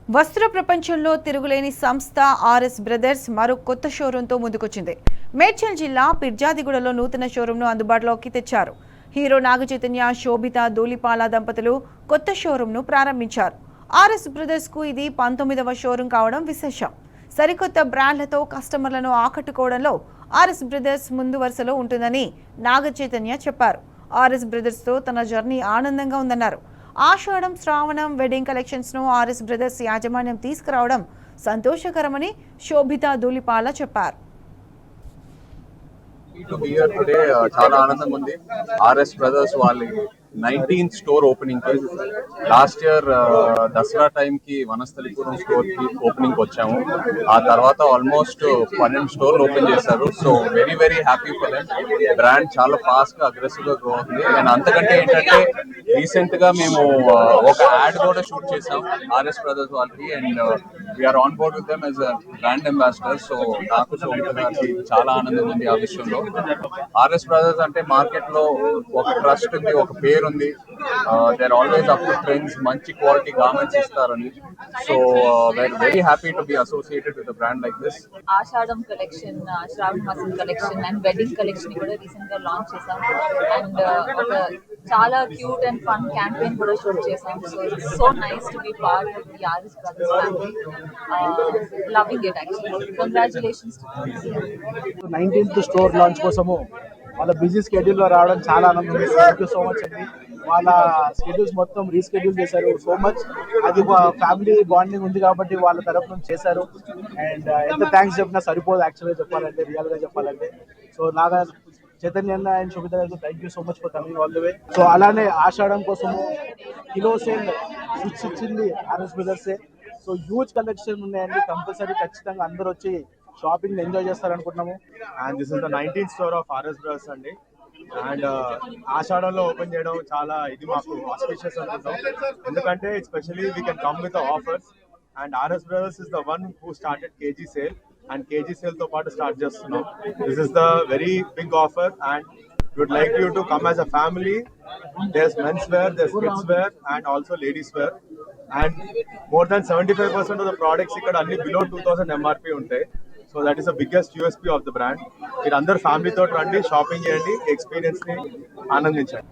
వస్త్ర ప్రపంచంలో తిరుగులేని సంస్థ ఆర్ఎస్ బ్రదర్స్ మరో కొత్త షోరూంతో ముందుకొచ్చింది. మేడ్చల్ జిల్లా పిర్జాదిగూడలో నూతన షోరూంను అందుబాటులోకి తెచ్చారు. హీరో నాగచైతన్య, శోభిత ధూళిపాల దంపతులు కొత్త షోరూంను ప్రారంభించారు. ఆర్ఎస్ బ్రదర్స్ కు ఇది 19వ షోరూం కావడం విశేషం. సరికొత్త బ్రాండ్లతో కస్టమర్లను ఆకట్టుకోవడంలో ఆర్ఎస్ బ్రదర్స్ ముందు వరుసలో ఉంటుందని నాగచైతన్య చెప్పారు. ఆర్ఎస్ బ్రదర్స్ తో తన జర్నీ ఆనందంగా ఉందన్నారు. ఆషాఢం, శ్రావణం వెడ్డింగ్ కలెక్షన్స్ ను ఆర్ఎస్ బ్రదర్స్ యాజమాన్యం తీసుకురావడం సంతోషకరమని శోభిత ధూళిపాల చెప్పారు. చాలా ఆనందంగా ఉంది. ఆర్ఎస్ బ్రదర్స్ వాళ్ళ 19th స్టోర్ ఓపెనింగ్ కి లాస్ట్ ఇయర్ దసరా టైం కి వనస్థలిపురం స్టోర్ కి ఓపెనింగ్ వచ్చాము. ఆ తర్వాత ఆల్మోస్ట్ 12 స్టోర్లు ఓపెన్ చేశారు. So very very happy for them. Brand చాలా ఫాస్ట్ గా అగ్రెసివ్ గా గ్రో అవుతుంది. అండ్ అంతకంటే ఏంటంటే రీసెంట్ గా మేము ఒక యాడ్ కూడా షూట్ చేసాం ఆర్ఎస్ బ్రదర్స్ వాళ్ళకి. And we are on board with them as a brand ambassador. So నాకు గారికి చాలా ఆనందం ఉంది ఆ విషయంలో. ఆర్ఎస్ బ్రదర్స్ అంటే మార్కెట్ లో ఒక ట్రస్ట్ ఉంది, ఒక పేరు ఉంది. They are always up to trends, మంచి క్వాలిటీ గార్మెంట్స్ ఇస్తారని. So very happy to be associated with brand like this. Ashadam collection, Shravana మాసం కలెక్షన్ అండ్ వెడ్డింగ్ కలెక్షన్ కూడా రీసెంట్ గా లాంచ్ చేసాం. అండ్ ఒక చాలా క్యూట్ అండ్ ఫన్ క్యాంపెయిన్ కూడా షూట్ చేసాం. So it's so nice to be part of the RS Brothers family. Loving it actually. Congratulations to 19th store launch కోసము వాళ్ళ బిజీ స్కెడ్యూల్ లో రావడం చాలా ఆనందం ఉంది. థ్యాంక్ యూ సో మచ్ అండి. వాళ్ళ స్కెడ్యూల్స్ మొత్తం రీస్కెడ్యూల్ చేశారు సో మచ్. అది ఫ్యామిలీ బాండింగ్ ఉంది కాబట్టి వాళ్ళ తరఫు నుంచి చేశారు. అండ్ ఎంత థ్యాంక్స్ చెప్పినా సరిపోదు యాక్చువల్గా చెప్పాలంటే, రియల్ గా చెప్పాలంటే. సో నాగా చైతన్య అండ్ శోభిత గారికి thank you so much for coming all the way. So అలానే ఆషాఢం కోసము కిలో సేల్ స్విచ్ ఇచ్చింది ఆర్ఎస్ బ్రదర్సే. సో హ్యూజ్ కలెక్షన్ ఉన్నాయండి. కంపల్సరీ ఖచ్చితంగా అందరూ వచ్చి షాపింగ్ ఎంజాయ్ చేస్తారనుకుంటున్నాము. And this is the 19th store of RS Brothers అండి. అండ్ ఆషాఢంలో ఓపెన్ చేయడం చాలా ఇది మాకు ఆస్పిషియస్ అనుకుంటాం. ఎందుకంటే especially we can come with offers. And RS Brothers is the one who started KG sale. And KG sale తో పాటు స్టార్ట్ చేస్తున్నాం. This is the very big offer and would like you to come as a family. There's men's wear, there's kids wear and also ladies wear. And more than 75% of the products ఇక్కడ అన్ని below 2000 MRP ఉంటాయి. So that is the biggest USP of the brand. మీరు అందరు family తోటి రండి, shopping చేయండి, experience ని ఆనందించండి.